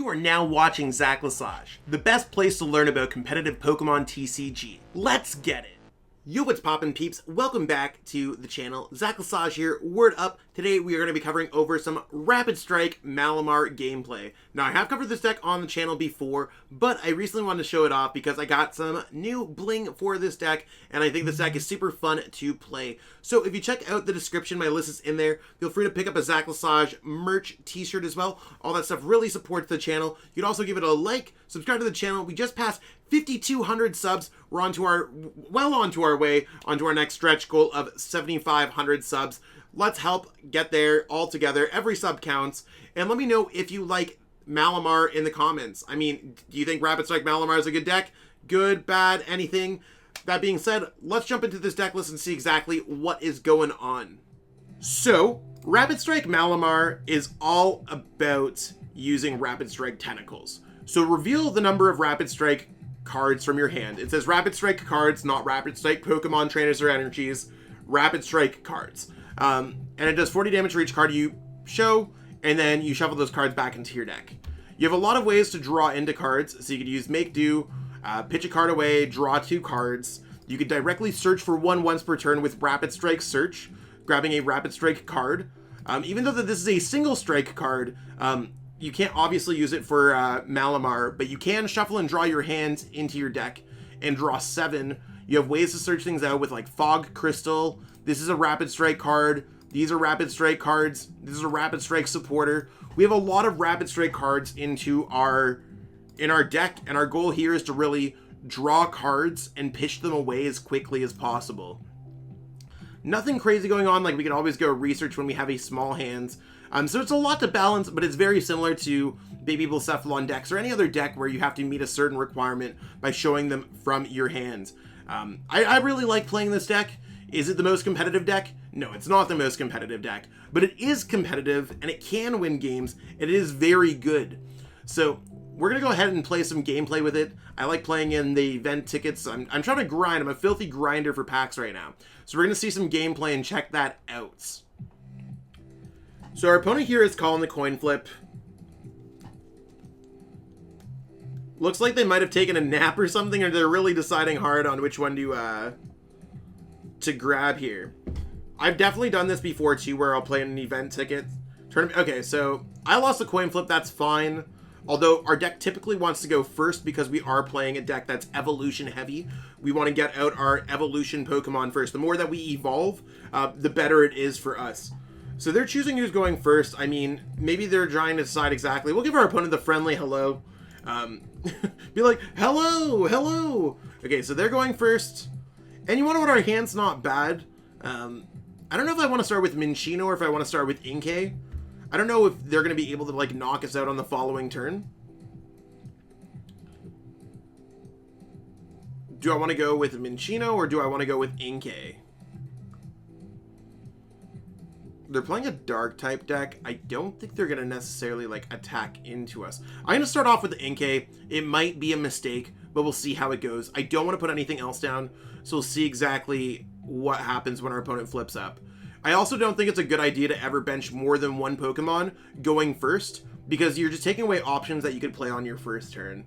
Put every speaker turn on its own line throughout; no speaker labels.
You are now watching Lesage, the best place to learn about competitive Pokemon TCG. Let's get it! Yo, what's poppin' peeps? Welcome back to the channel. Lesage here, word up. Today we are going to be covering over some Rapid Strike Malamar gameplay. Now I have covered this deck on the channel before, but I recently wanted to show it off because I got some new bling for this deck, and I think this deck is super fun to play. So if you check out the description, my list is in there. Feel free to pick up a Lesage merch t-shirt as well. All that stuff really supports the channel. You can also give it a like, subscribe to the channel. We just passed 5,200 subs. We're onto our way onto our next stretch goal of 7,500 subs. Let's help get there all together. Every sub counts. And let me know if you like Malamar in the comments. I mean, do you think Rapid Strike Malamar is a good deck? Good, bad, anything? That being said, let's jump into this deck list and see exactly what is going on. So, Rapid Strike Malamar is all about using Rapid Strike tentacles. So reveal the number of Rapid Strike cards from your hand. It says Rapid Strike cards, not Rapid Strike Pokemon trainers or energies. Rapid Strike cards. And it does 40 damage for each card you show, and then you shuffle those cards back into your deck. You have a lot of ways to draw into cards, so you could use Make Do, pitch a card away, draw 2 cards. You could directly search for one once per turn with Rapid Strike Search, grabbing a Rapid Strike card. Even though this is a single strike card, you can't obviously use it for Malamar, but you can shuffle and draw your hands into your deck and draw 7. You have ways to search things out with like Fog Crystal. This is a Rapid Strike card. These are Rapid Strike cards. This is a Rapid Strike supporter. We have a lot of Rapid Strike cards in our deck, and our goal here is to really draw cards and pitch them away as quickly as possible. Nothing crazy going on, like we can always go research when we have a small hands. So it's a lot to balance, but it's very similar to Baby Blacephalon decks or any other deck where you have to meet a certain requirement by showing them from your hands. I really like playing this deck. Is it the most competitive deck? No, it's not the most competitive deck, but it is competitive and it can win games, and it is very good. So we're going to go ahead and play some gameplay with it. I like playing in the event tickets. I'm trying to grind. I'm a filthy grinder for packs right now. So we're going to see some gameplay and check that out. So our opponent here is calling the coin flip. Looks like they might have taken a nap or something, or they're really deciding hard on which one to grab here. I've definitely done this before too, where I'll play in an event ticket tournament. Okay, so I lost the coin flip. That's fine. Although our deck typically wants to go first because we are playing a deck that's evolution heavy. We want to get out our evolution Pokemon first. The more that we evolve, the better it is for us. So they're choosing who's going first. I mean, maybe they're trying to decide exactly. We'll give our opponent the friendly hello. Be like, hello, hello. Okay, so they're going first. And you want to know what, our hand's not bad. I don't know if I want to start with Minccino or if I want to start with Inkay. I don't know if they're going to be able to like knock us out on the following turn. Do I want to go with Minccino or do I want to go with Inkay? They're playing a dark type deck. I don't think they're going to necessarily like attack into us. I'm going to start off with the Inkay. It might be a mistake, but we'll see how it goes. I don't want to put anything else down, so we'll see exactly what happens when our opponent flips up. I also don't think it's a good idea to ever bench more than one Pokemon going first, because you're just taking away options that you could play on your first turn.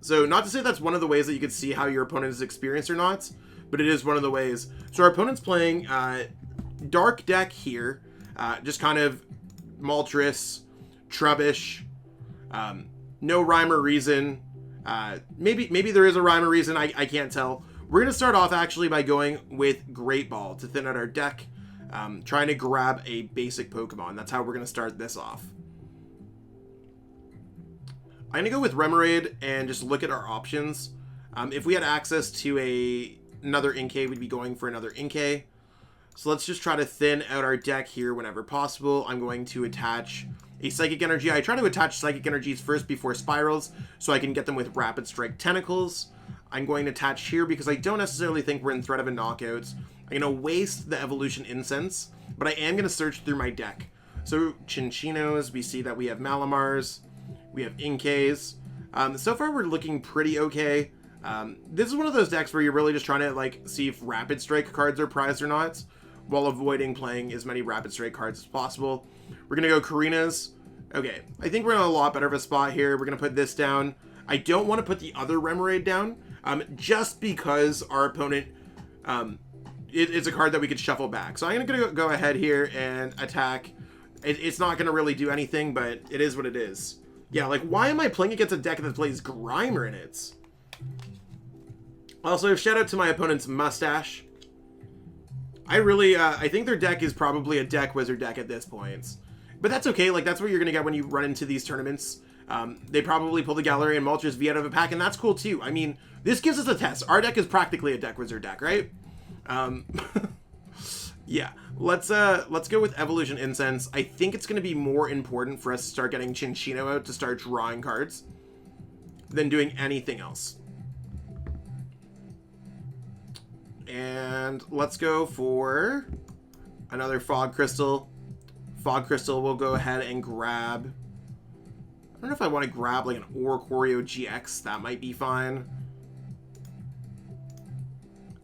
So not to say that's one of the ways that you could see how your opponent is experienced or not, but it is one of the ways. So our opponent's playing dark deck here, just kind of Moltres, Trubbish, no rhyme or reason. Maybe there is a rhyme or reason, I can't tell. We're going to start off actually by going with Great Ball to thin out our deck, trying to grab a basic Pokemon. That's how we're going to start this off. I'm going to go with Remoraid and just look at our options. If we had access to another Inkay, we'd be going for another Inkay. So let's just try to thin out our deck here whenever possible. I'm going to attach a Psychic Energy. I try to attach Psychic Energies first before Spirals so I can get them with Rapid Strike Tentacles. I'm going to attach here because I don't necessarily think we're in threat of a knockout. I'm going to waste the Evolution Incense, but I am going to search through my deck. So Cinccinos, we see that we have Malamars, we have Inkays. So far we're looking pretty okay. This is one of those decks where you're really just trying to like see if Rapid Strike cards are prized or not, while avoiding playing as many Rapid Strike cards as possible. We're going to go Karinas, Okay, I think we're in a lot better of a spot here. We're going to put this down. I don't want to put the other Remoraid down, just because our opponent, it's a card that we could shuffle back. So I'm going to go ahead here and attack. It's not going to really do anything, but it is what it is. Yeah, like, why am I playing against a deck that plays Grimer in it? Also, shout out to my opponent's Mustache. I think their deck is probably a Deck Wizard deck at this point. But that's okay, like, that's what you're going to get when you run into these tournaments. They probably pull the Galarian Moltres V out of a pack, and that's cool too. I mean, this gives us a test. Our deck is practically a Deck Wizard deck, right? Yeah, let's go with Evolution Incense. I think it's going to be more important for us to start getting Cinccino out to start drawing cards than doing anything else. And let's go for another Fog Crystal. Fog Crystal will go ahead and grab... I don't know if I want to grab like an Oricorio-GX. That might be fine.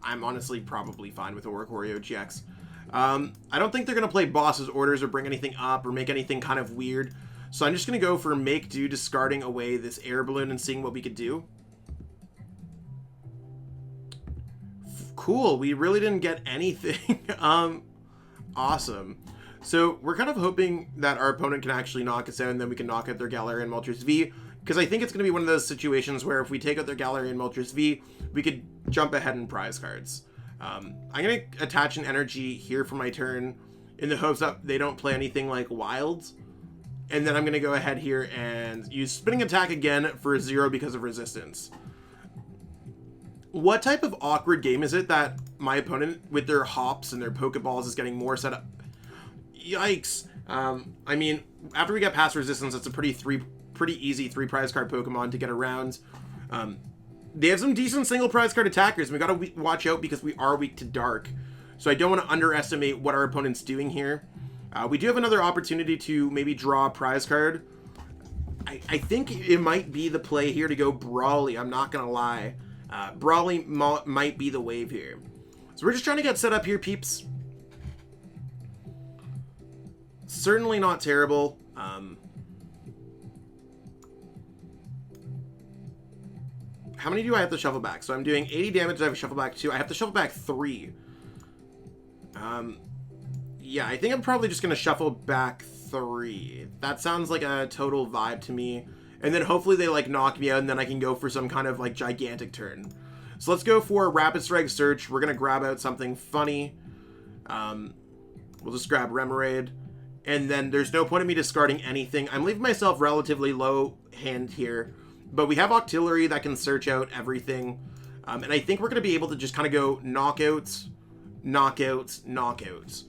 I'm honestly probably fine with Oricorio-GX. I don't think they're going to play Boss's Orders or bring anything up or make anything kind of weird. So I'm just going to go for Make Do, discarding away this Air Balloon and seeing what we could do. Cool. We really didn't get anything. Awesome. So we're kind of hoping that our opponent can actually knock us out and then we can knock out their Galarian Moltres V. Because I think it's going to be one of those situations where if we take out their Galarian Moltres V, we could jump ahead and prize cards. I'm going to attach an energy here for my turn in the hopes that they don't play anything like Wilds. And then I'm going to go ahead here and use Spinning Attack again for 0 because of resistance. What type of awkward game is it that my opponent with their hops and their Pokeballs is getting more set up? Yikes. I mean, after we get past resistance, it's a pretty easy 3 prize card Pokemon to get around. They have some decent single prize card attackers, and we gotta watch out because we are weak to Dark. So I don't want to underestimate what our opponent's doing here. We do have another opportunity to maybe draw a prize card. I think it might be the play here to go Brawly, I'm not gonna lie. Brawly might be the wave here. So we're just trying to get set up here, peeps. Certainly not terrible. How many do I have to shuffle back? So I'm doing 80 damage. I have to shuffle back 2. I have to shuffle back 3. Yeah, I think I'm probably just going to shuffle back 3. That sounds like a total vibe to me. And then hopefully they like knock me out and then I can go for some kind of like gigantic turn. So let's go for Rapid Strike Search. We're going to grab out something funny. We'll just grab Remoraid. And then there's no point in me discarding anything. I'm leaving myself relatively low hand here. But we have Octillery that can search out everything. And I think we're going to be able to just kind of go knockouts, knockouts, knockouts.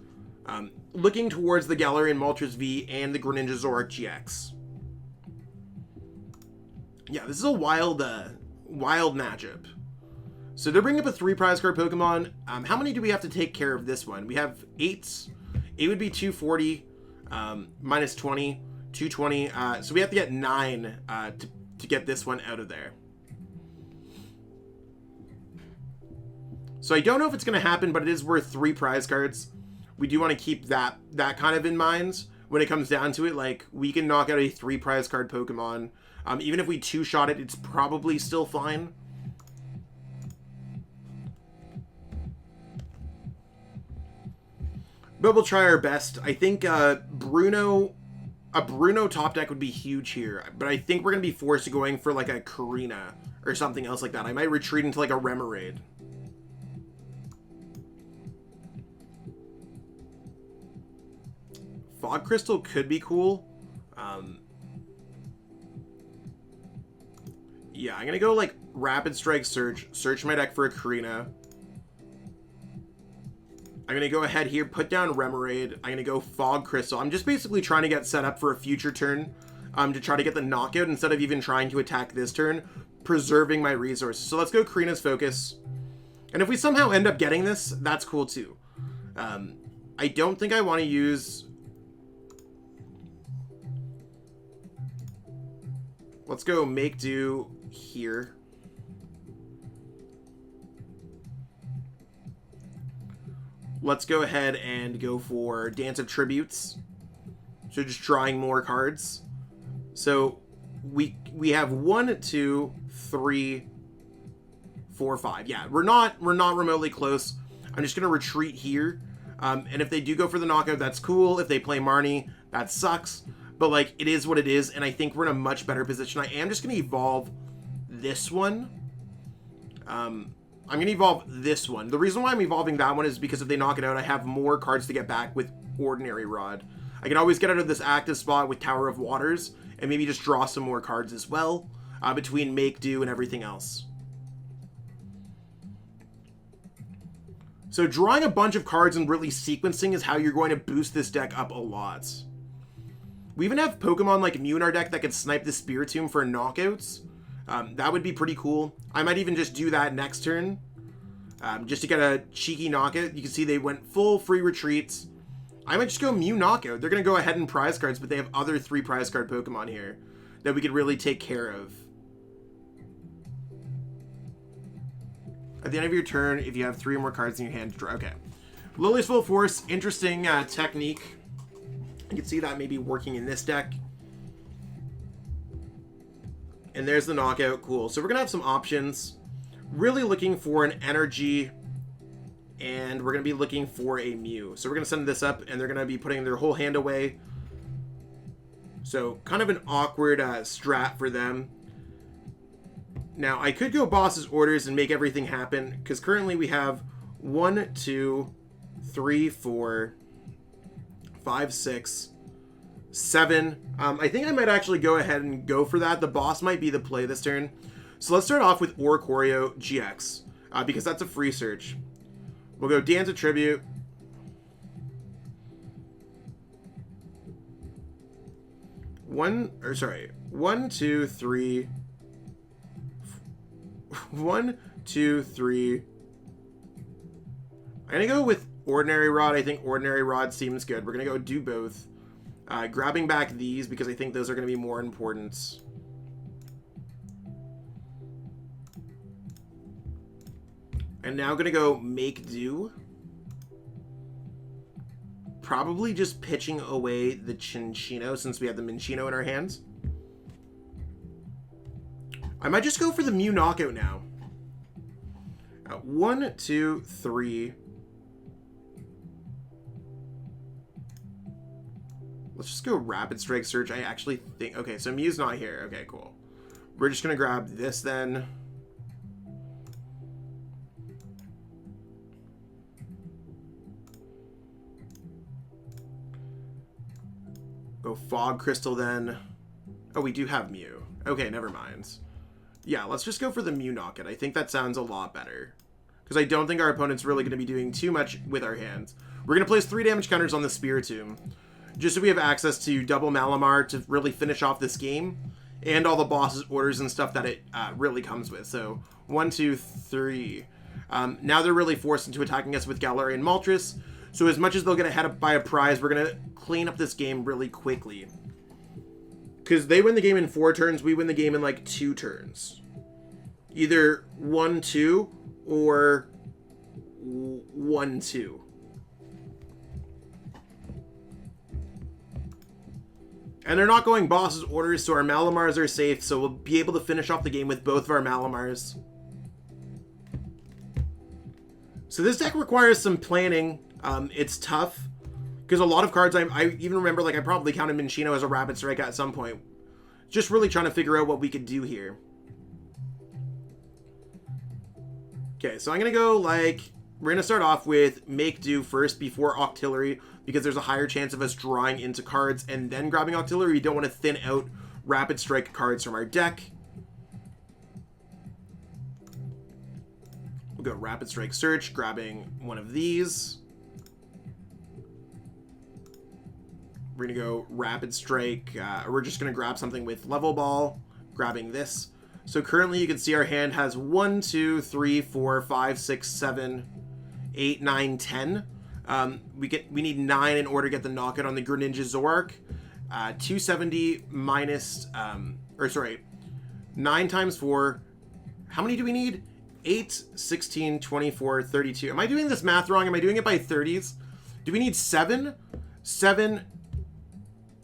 Looking towards the Galarian Moltres V and the Greninja Zoroark GX. Yeah, this is a wild matchup. So they're bringing up a 3 prize card Pokemon. How many do we have to take care of this one? We have 8. 8 would be 240, minus 20, 220. So we have to get 9 to get this one out of there. So I don't know if it's going to happen, but it is worth 3 prize cards. We do want to keep that kind of in mind when it comes down to it. Like, we can knock out a 3 prize card Pokemon. Even if we 2-shot it, it's probably still fine. But we'll try our best. I think a Bruno top deck would be huge here. But I think we're going to be forced to going for like a Karina or something else like that. I might retreat into like a Remoraid. Fog Crystal could be cool. Yeah, I'm going to go like Rapid Strike Search. Search my deck for a Karina. I'm going to go ahead here, put down Remoraid. I'm going to go Fog Crystal. I'm just basically trying to get set up for a future turn to try to get the knockout instead of even trying to attack this turn, preserving my resources. So let's go Karina's Focus. And if we somehow end up getting this, that's cool too. I don't think I want to use... Let's go Make Do here. Let's go ahead and go for Dance of Tributes. So just drawing more cards. So we have 1, 2, 3, 4, 5. Yeah, we're not remotely close. I'm just gonna retreat here. And if they do go for the knockout, that's cool. If they play Marnie, that sucks. But like, it is what it is, and I think we're in a much better position. I am just gonna evolve this one. I'm gonna evolve this one. The reason why I'm evolving that one is because if they knock it out, I have more cards to get back with Ordinary Rod. I can always get out of this active spot with Tower of Waters, and maybe just draw some more cards as well, between Make Do and everything else. So drawing a bunch of cards and really sequencing is how you're going to boost this deck up a lot. We even have Pokemon like Mew in our deck that can snipe the Spiritomb for knockouts. That would be pretty cool. I might even just do that next turn, just to get a cheeky knockout. You can see they went full free retreats. I might just go Mew knockout. They're going to go ahead and prize cards, but they have other 3 prize card Pokemon here that we could really take care of. At the end of your turn, if you have 3 or more cards in your hand, draw. Okay. Lily's Full Force, interesting technique. You can see that maybe working in this deck. And there's the knockout. Cool. So we're going to have some options. Really looking for an energy. And we're going to be looking for a Mew. So we're going to send this up, and they're going to be putting their whole hand away. So kind of an awkward strat for them. Now, I could go Boss's Orders and make everything happen, because currently we have 1, 2, 3, 4, 5, 6, 7. I think I might actually go ahead and go for that. The boss might be the play this turn. So let's start off with Oricorio-GX, because that's a free search. We'll go Dance a Tribute. One, 2, 3. 1, 2, 3. I'm gonna go with Ordinary Rod. I think Ordinary Rod seems good. We're gonna go do both. Grabbing back these because I think those are gonna be more important. And now gonna go Make Do. Probably just pitching away the Cinccino since we have the Minccino in our hands. I might just go for the Mew knockout now. 1, 2, 3. Let's just go Rapid Strike Search. I actually think... Okay, so Mew's not here. Okay, cool. We're just going to grab this then. Go Fog Crystal then. Oh, we do have Mew. Okay, never mind. Yeah, let's just go for the Mew knockout. I think that sounds a lot better. Because I don't think our opponent's really going to be doing too much with our hands. We're going to place 3 damage counters on the Spiritomb. Just so we have access to double Malamar to really finish off this game. And all the boss's orders and stuff that it really comes with. So, 1, 2, 3. Now they're really forced into attacking us with Galarian Moltres. So as much as they'll get ahead by a prize, we're going to clean up this game really quickly. Because they win the game in 4 turns, we win the game in like 2 turns. Either 1, 2, or 1, 2. And they're not going boss's orders, so our Malamars are safe, so we'll be able to finish off the game with both of our Malamars. So this deck requires some planning. It's tough. Because a lot of cards, I even remember, like, I probably counted Minccino as a Rapid Strike at some point. Just really trying to figure out what we could do here. Okay, so I'm going to go, like, we're going to start off with Make Do first before Octillery, because there's a higher chance of us drawing into cards and then grabbing Octillery. We don't want to thin out Rapid Strike cards from our deck. We'll go Rapid Strike Search, grabbing one of these. We're going to go Rapid Strike. We're just going to grab something with Level Ball, grabbing this. So currently you can see our hand has 1, 2, 3, 4, 5, 6, 7, 8, 9, 10. We need 9 in order to get the knockout on the Greninja Zoroark. 270 minus, 9 times 4. How many do we need? 8, 16, 24, 32. Am I doing this math wrong? Am I doing it by 30s? Do we need 7? 7.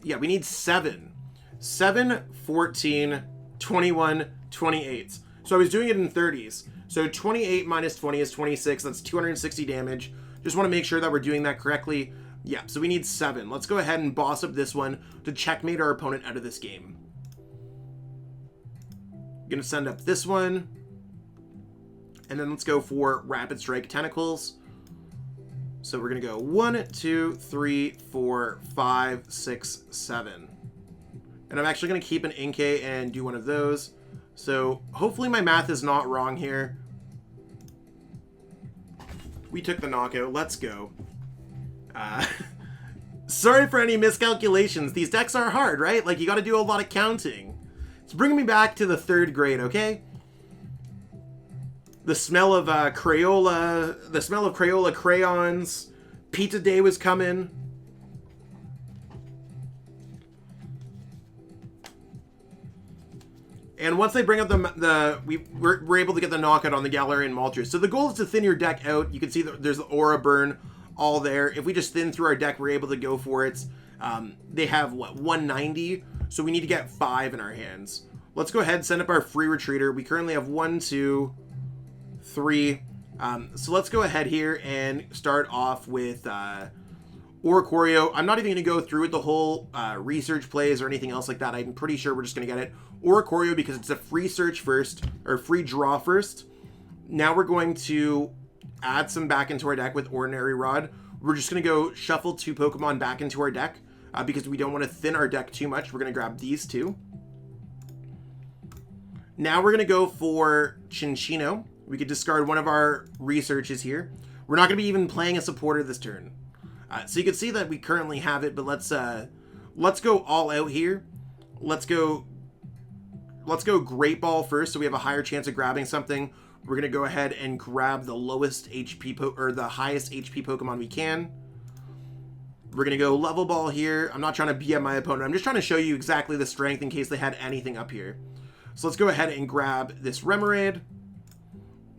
Yeah, we need 7. 7, 14, 21, 28. So I was doing it in 30s. So 28 minus 20 is 26. That's 260 damage. Just want to make sure that we're doing that correctly. Yeah, so we need 7. Let's go ahead and boss up this one to checkmate our opponent out of this game. Gonna send up this one. And then let's go for Rapid Strike Tentacles. So we're gonna go 1, 2, 3, 4, 5, 6, 7. And I'm actually gonna keep an Inkay and do one of those. So hopefully my math is not wrong here. We took the knockout. Let's go. Sorry for any miscalculations. These decks are hard, right? Like, you got to do a lot of counting. It's bringing me back to the 3rd grade, okay? The smell of Crayola, the smell of Crayola crayons. Pizza Day was coming. And once they bring up we're able to get the knockout on the Galarian Moltres. So the goal is to thin your deck out. You can see that there's the Aura Burn all there. If we just thin through our deck, we're able to go for it. They have, what, 190? So we need to get 5 in our hands. Let's go ahead and send up our free retreater. We currently have 1, 2, 3. So let's go ahead here and start off with Oricorio. I'm not even going to go through with the whole research plays or anything else like that. I'm pretty sure we're just going to get it. Oricorio, because it's a free search first, or free draw first. Now we're going to add some back into our deck with Ordinary Rod. We're just going to go shuffle 2 Pokemon back into our deck because we don't want to thin our deck too much. We're going to grab these 2. Now we're going to go for Cinccino. We could discard one of our researches here. We're not going to be even playing a supporter this turn. So you can see that we currently have it, but let's go all out here. Let's go Great Ball first, so we have a higher chance of grabbing something. We're gonna go ahead and grab the lowest HP or the highest HP Pokemon we can. We're gonna go Level Ball here. I'm not trying to BM my opponent. I'm just trying to show you exactly the strength in case they had anything up here. So let's go ahead and grab this Remoraid.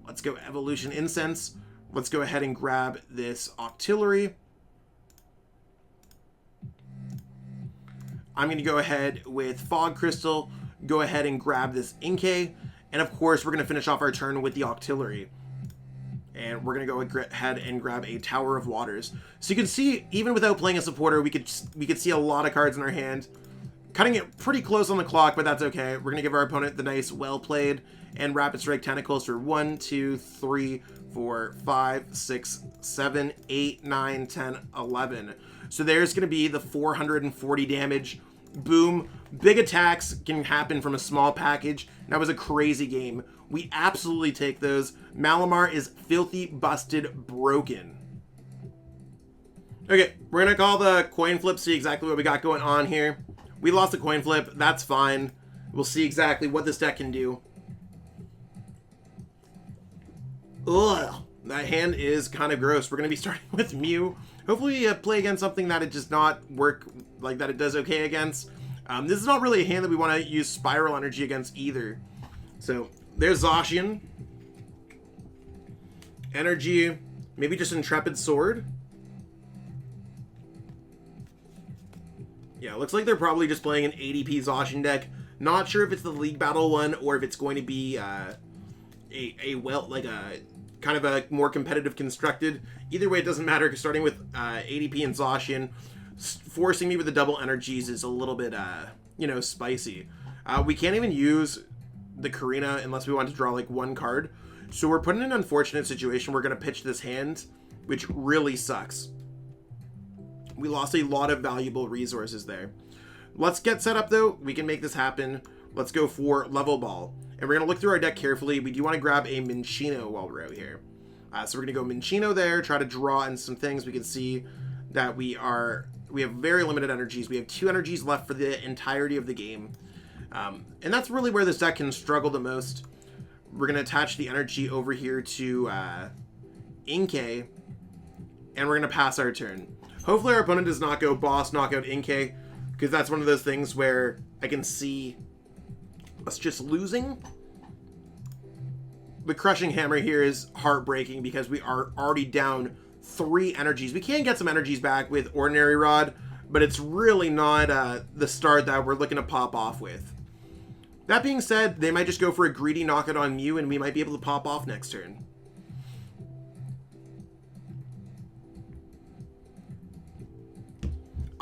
Let's go Evolution Incense. Let's go ahead and grab this Octillery. I'm going to go ahead with Fog Crystal, go ahead and grab this Inkay, and of course we're going to finish off our turn with the Octillery. And we're going to go ahead and grab a Tower of Waters. So you can see, even without playing a supporter, we could see a lot of cards in our hand. Cutting it pretty close on the clock, but that's okay. We're going to give our opponent the nice Well Played and Rapid Strike Tentacles for 1, 2, 3, 4, 5, 6, 7, 8, 9, 10, 11. So there's going to be the 440 damage. Boom. Big attacks can happen from a small package. That was a crazy game. We absolutely take those. Malamar is filthy, busted, broken. Okay, we're going to call the coin flip, see exactly what we got going on here. We lost the coin flip. That's fine. We'll see exactly what this deck can do. Ugh, that hand is kind of gross. We're going to be starting with Mew. Hopefully play against something that it does not work, like that it does okay against. This is not really a hand that we want to use Spiral Energy against either. So there's ZACIAN. Energy, maybe just Intrepid Sword. Yeah, looks like they're probably just playing an ADP ZACIAN deck. Not sure if it's the League Battle one or if it's going to be kind of a more competitive constructed. Either way, it doesn't matter. Starting with ADP and ZACIAN, forcing me with the double energies is a little bit, spicy. We can't even use the Karina unless we want to draw like one card. So we're put in an unfortunate situation. We're going to pitch this hand, which really sucks. We lost a lot of valuable resources there. Let's get set up though. We can make this happen. Let's go for Level Ball. And we're going to look through our deck carefully. We do want to grab a Minccino while we're out here. So we're going to go Minccino there, try to draw in some things. We can see that we have very limited energies. We have 2 energies left for the entirety of the game. And that's really where this deck can struggle the most. We're going to attach the energy over here to Inkay, and we're going to pass our turn. Hopefully our opponent does not go Boss, Knockout, Inkay, because that's one of those things where I can see us just losing. The Crushing Hammer here is heartbreaking because we are already down 3 energies. We can get some energies back with Ordinary Rod, but it's really not the start that we're looking to pop off with. That being said, they might just go for a greedy knockout on Mew, and we might be able to pop off next turn.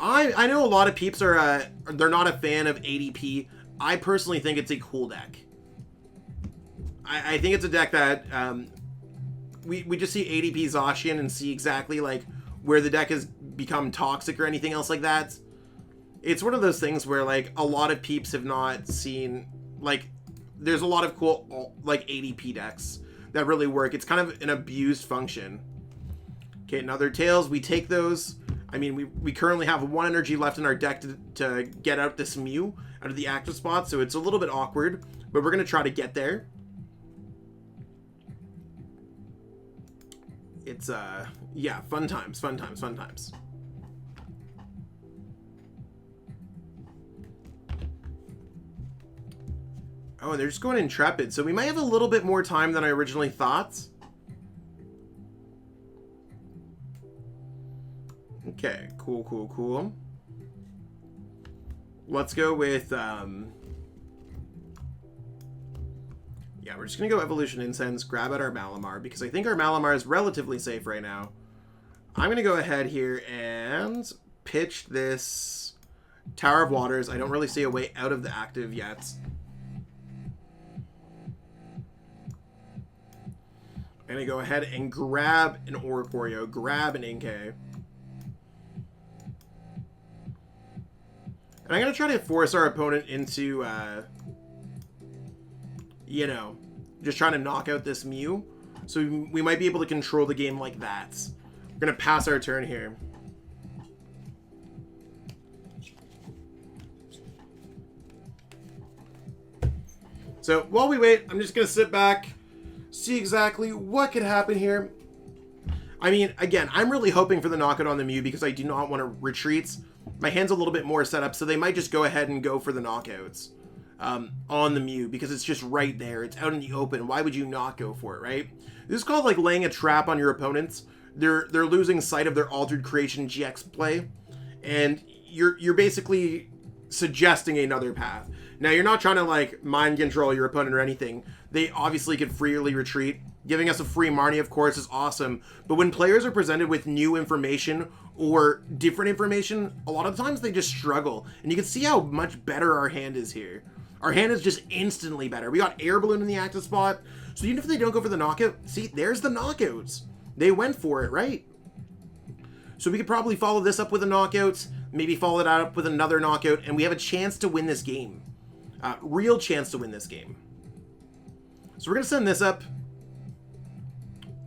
I know a lot of peeps are they're not a fan of ADP. I personally think it's a cool deck. I think it's a deck that we just see ADP ZACIAN and see exactly like where the deck has become toxic or anything else like that. It's one of those things where like a lot of peeps have not seen, like, there's a lot of cool like ADP decks that really work. It's kind of an abused function. Okay, another tails. We take those. I mean, we currently have 1 energy left in our deck to get out this Mew out of the active spot, so it's a little bit awkward, but we're going to try to get there. It's, yeah, fun times, fun times, fun times. Oh, and they're just going Intrepid, so we might have a little bit more time than I originally thought. Okay, cool, cool, cool. Let's go with, yeah, we're just going to go Evolution Incense, grab out our Malamar, because I think our Malamar is relatively safe right now. I'm going to go ahead here and pitch this Tower of Waters. I don't really see a way out of the active yet. I'm going to go ahead and grab an Oricorio, grab an Inkay. And I'm going to try to force our opponent into, you know, just trying to knock out this Mew. So we might be able to control the game like that. We're going to pass our turn here. So while we wait, I'm just going to sit back, see exactly what could happen here. I mean, again, I'm really hoping for the knockout on the Mew because I do not want to retreat. My hand's a little bit more set up, so they might just go ahead and go for the knockouts on the Mew because it's just right there. It's out in the open. Why would you not go for it, right? This is called like laying a trap on your opponents. They're losing sight of their Altered Creation GX play, and you're basically suggesting another path. Now, you're not trying to like mind control your opponent or anything. They obviously could freely retreat. Giving us a free Marnie, of course, is awesome. But when players are presented with new information or different information, a lot of times they just struggle. And you can see how much better our hand is here. Our hand is just instantly better. We got Air Balloon in the active spot. So even if they don't go for the knockout, see, there's the knockouts. They went for it, right? So we could probably follow this up with a knockout, maybe follow it up with another knockout, and we have a chance to win this game. Real chance to win this game. So we're going to send this up.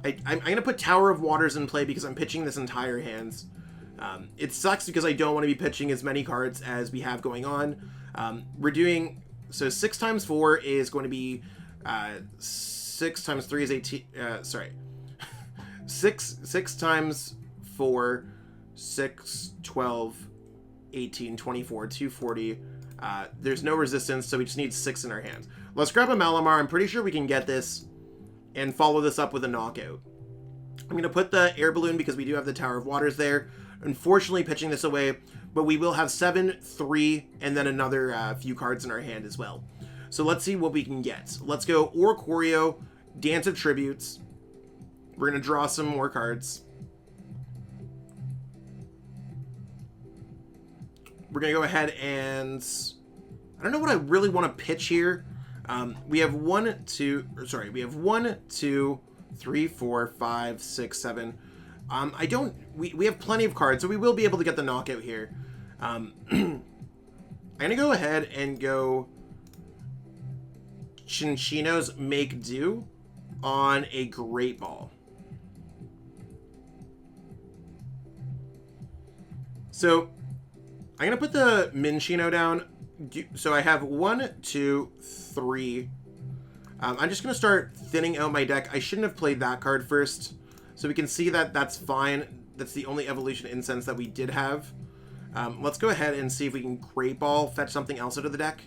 I'm going to put Tower of Waters in play because I'm pitching this entire hand. It sucks because I don't want to be pitching as many cards as we have going on. We're doing, so 6 times 4 is going to be, 6 times 3 is 18, sorry. 6 times 4, 6, 12, 18, 24, 240. There's no resistance, so we just need 6 in our hands. Let's grab a Malamar. I'm pretty sure we can get this and follow this up with a knockout. I'm going to put the Air Balloon because we do have the Tower of Waters there. Unfortunately, pitching this away, but we will have 7, 3, and then another few cards in our hand as well. So let's see what we can get. Let's go Oricorio, Dance of Tributes. We're going to draw some more cards. We're going to go ahead and... I don't know what I really want to pitch here. We have 1, 2... Sorry, we have 1, 2, 3, 4, 5, 6, 7. I don't... We have plenty of cards, so we will be able to get the knockout here. I'm going to go ahead and go Cinccino's Make Do on a Great Ball. So, I'm going to put the Minccino down. So I have 1, 2, 3. I'm just going to start thinning out my deck. I shouldn't have played that card first. So we can see that that's fine. That's the only Evolution Incense that we did have. Let's go ahead and see if we can Great Ball, fetch something else out of the deck.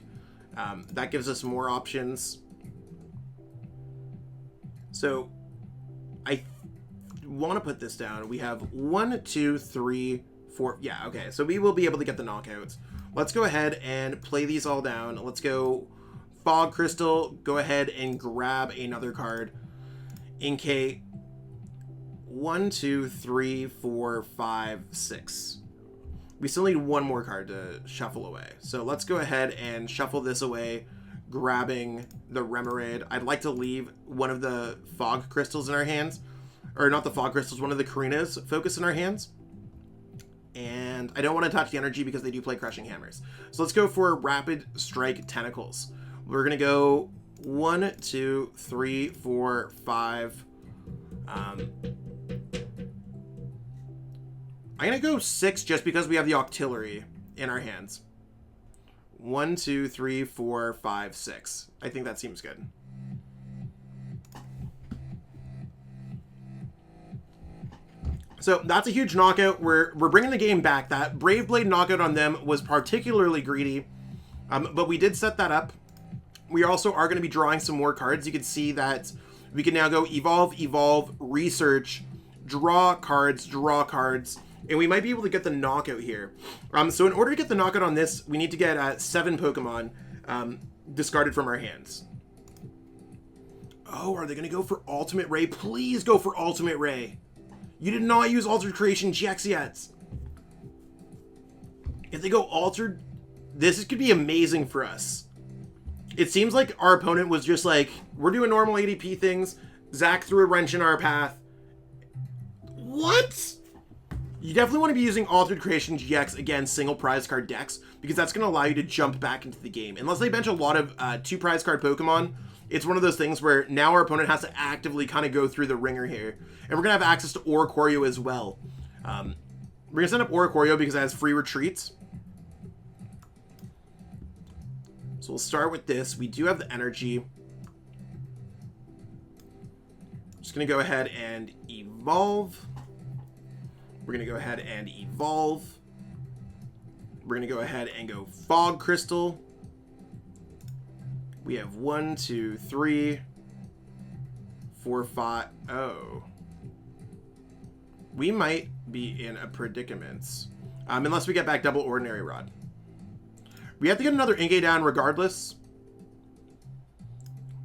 That gives us more options. So I want to put this down. We have 1, 2, 3, 4. Yeah, okay. So we will be able to get the knockouts. Let's go ahead and play these all down. Let's go Fog Crystal. Go ahead and grab another card. Inkay. 1, 2, 3, 4, 5, 6. We still need one more card to shuffle away. So let's go ahead and shuffle this away, grabbing the Remoraid. I'd like to leave one of the Fog Crystals in our hands. Or not the Fog Crystals, one of the Karinas focus in our hands. And I don't want to touch the energy because they do play Crushing Hammers. So let's go for Rapid Strike Tentacles. We're going to go 1, 2, 3, 4, 5. I'm going to go 6 just because we have the Octillery in our hands. 1, 2, 3, 4, 5, 6. I think that seems good. So that's a huge knockout. We're bringing the game back. That Brave Blade knockout on them was particularly greedy, but we did set that up. We also are going to be drawing some more cards. You can see that we can now go Evolve, Evolve, Research, draw cards, and we might be able to get the knockout here. So in order to get the knockout on this, we need to get 7 Pokemon discarded from our hands. Oh, are they going to go for Ultimate Ray? Please go for Ultimate Ray. You did not use Altered Creation GX yet. If they go Altered, this could be amazing for us. It seems like our opponent was just like, we're doing normal ADP things. Zach threw a wrench in our path. What? You definitely want to be using Altered Creation GX against single prize card decks, because that's going to allow you to jump back into the game. Unless they bench a lot of 2 prize card Pokemon, it's one of those things where now our opponent has to actively kind of go through the ringer here. And we're going to have access to Oricorio as well. We're going to send up Oricorio because it has free retreats. So we'll start with this. We do have the energy. Just going to go ahead and evolve. We're going to go ahead and evolve. We're going to go ahead and go Fog Crystal. We have 1, 2, 3, 4, 5. Oh. We might be in a predicament. Unless we get back double Ordinary Rod. We have to get another Inkay down regardless.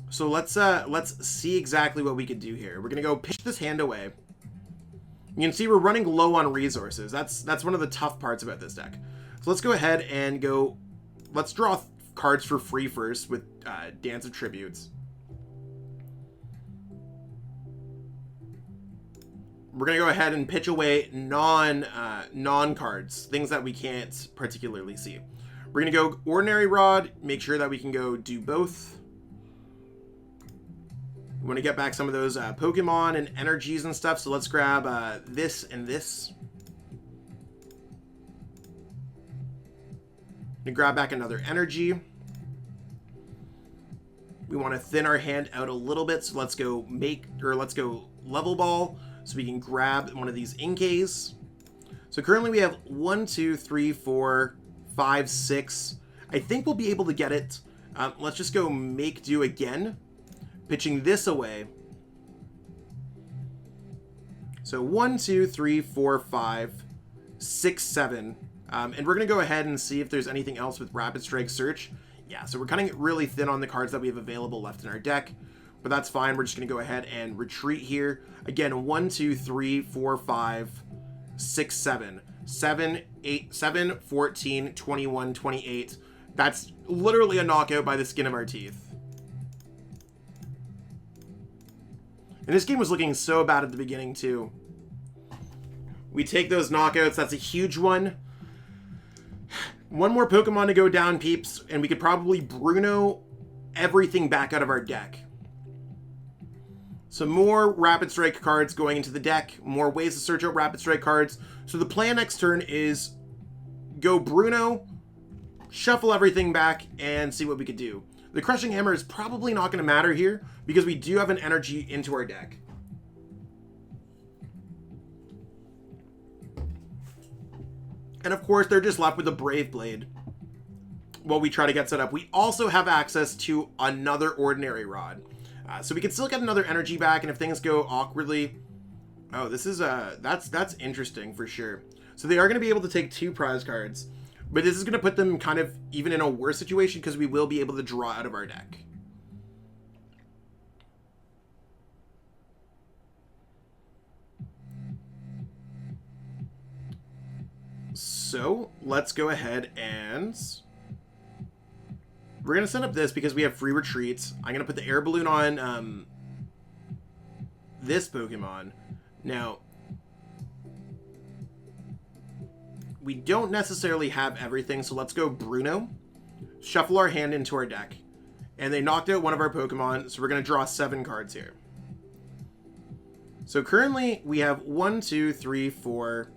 So let's see exactly what we can do here. We're going to go pitch this hand away. You can see we're running low on resources. That's one of the tough parts about this deck. So let's go ahead and go... Let's draw cards for free first with Dance of Tributes. We're going to go ahead and pitch away non-cards, things that we can't particularly see. We're going to go Ordinary Rod, make sure that we can go do both. We want to get back some of those Pokemon and energies and stuff, so let's grab this and this. And grab back another energy. We want to thin our hand out a little bit, so let's go Level Ball, so we can grab one of these Inkays. So currently we have 1, 2, 3, 4, 5, 6. I think we'll be able to get it. Let's just go Make Do again. Pitching this away. So 1, 2, 3, 4, 5, 6, 7. And we're going to go ahead and see if there's anything else with Rapid Strike Search. Yeah, so we're cutting it really thin on the cards that we have available left in our deck. But that's fine. We're just going to go ahead and retreat here. Again, 1, 2, 3, 4, 5, 6, 7. 7, 8, 7, 14, 21, 28. That's literally a knockout by the skin of our teeth. And this game was looking so bad at the beginning, too. We take those knockouts. That's a huge one. One more Pokemon to go down, peeps, and we could probably Bruno everything back out of our deck. So more Rapid Strike cards going into the deck. More ways to search out Rapid Strike cards. So the plan next turn is go Bruno, shuffle everything back, and see what we could do. The Crushing Hammer is probably not going to matter here because we do have an energy into our deck. And of course, they're just left with a Brave Blade while we try to get set up. We also have access to another Ordinary Rod. So we can still get another energy back, and if things go awkwardly... Oh, this is that's interesting for sure. So they are going to be able to take 2 prize cards, but this is going to put them kind of even in a worse situation because we will be able to draw out of our deck. So let's go ahead and we're going to set up this because we have free retreats. I'm going to put the air balloon on this Pokemon. Now, we don't necessarily have everything, so let's go Bruno. Shuffle our hand into our deck. And they knocked out one of our Pokemon, so we're going to draw 7 cards here. So currently, we have 1, 2, 3, 4...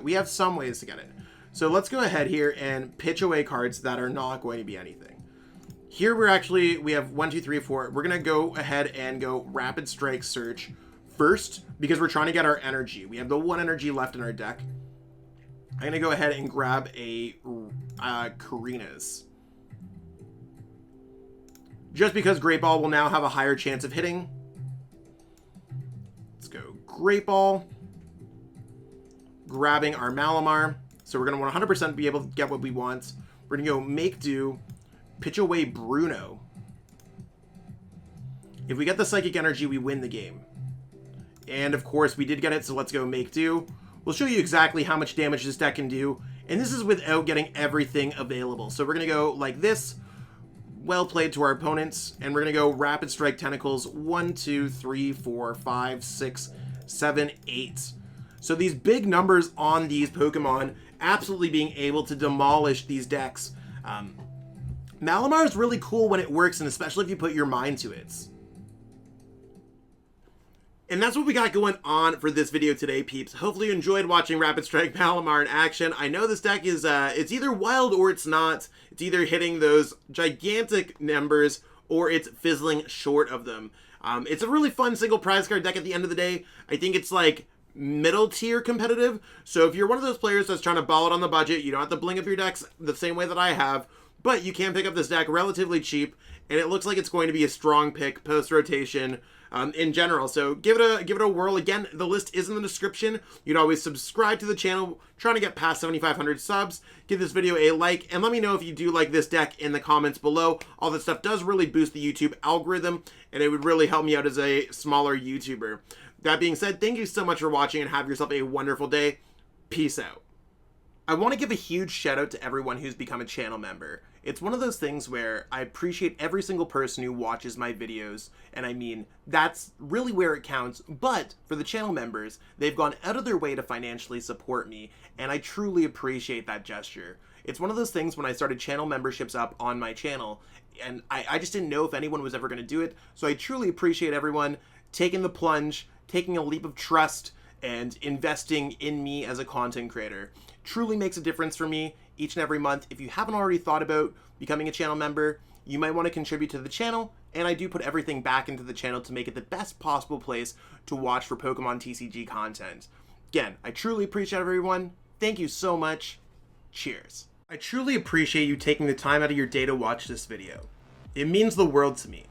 we have some ways to get it. So let's go ahead here and pitch away cards that are not going to be anything. Here we have 1, 2, 3, 4. We're going to go ahead and go Rapid Strike Search first because we're trying to get our energy. We have the 1 energy left in our deck. I'm going to go ahead and grab a Karina's. Just because Great Ball will now have a higher chance of hitting. Let's go Great Ball. Grabbing our Malamar. So we're going to 100% be able to get what we want. We're going to go Make Do, pitch away Bruno. If we get the Psychic Energy, we win the game. And of course, we did get it, so let's go Make Do. We'll show you exactly how much damage this deck can do. And this is without getting everything available. So we're going to go like this. Well played to our opponents. And we're going to go Rapid Strike Tentacles. 1, 2, 3, 4, 5, 6, 7, 8. So these big numbers on these Pokemon absolutely being able to demolish these decks. Malamar is really cool when it works, and especially if you put your mind to it. And that's what we got going on for this video today, peeps. Hopefully you enjoyed watching Rapid Strike Malamar in action. I know this deck is, it's either wild or it's not. It's either hitting those gigantic numbers or it's fizzling short of them. It's a really fun single prize card deck at the end of the day. I think it's like middle tier competitive. So if you're one of those players that's trying to ball it on the budget, you don't have to bling up your decks the same way that I have, but you can pick up this deck relatively cheap, and it looks like it's going to be a strong pick post rotation in general. So give it a whirl. Again, the list is in the description. You'd always subscribe to the channel, trying to get past 7,500 subs. Give this video a like, and let me know if you do like this deck in the comments below. All this stuff does really boost the YouTube algorithm, and it would really help me out as a smaller YouTuber. That being said, thank you so much for watching and have yourself a wonderful day. Peace out. I want to give a huge shout out to everyone who's become a channel member. It's one of those things where I appreciate every single person who watches my videos, and I mean, that's really where it counts, but for the channel members, they've gone out of their way to financially support me, and I truly appreciate that gesture. It's one of those things when I started channel memberships up on my channel, and I just didn't know if anyone was ever going to do it, so I truly appreciate everyone taking the plunge, taking a leap of trust, and investing in me as a content creator. Truly makes a difference for me each and every month. If you haven't already thought about becoming a channel member, you might want to contribute to the channel, and I do put everything back into the channel to make it the best possible place to watch for Pokemon TCG content. Again, I truly appreciate everyone. Thank you so much. Cheers. I truly appreciate you taking the time out of your day to watch this video. It means the world to me.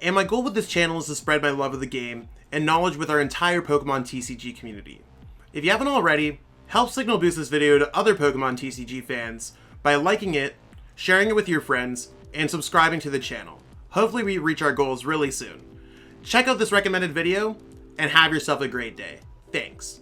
And my goal with this channel is to spread my love of the game and knowledge with our entire Pokemon TCG community. If you haven't already, help signal boost this video to other Pokemon TCG fans by liking it, sharing it with your friends, and subscribing to the channel. Hopefully we reach our goals really soon. Check out this recommended video, and have yourself a great day. Thanks.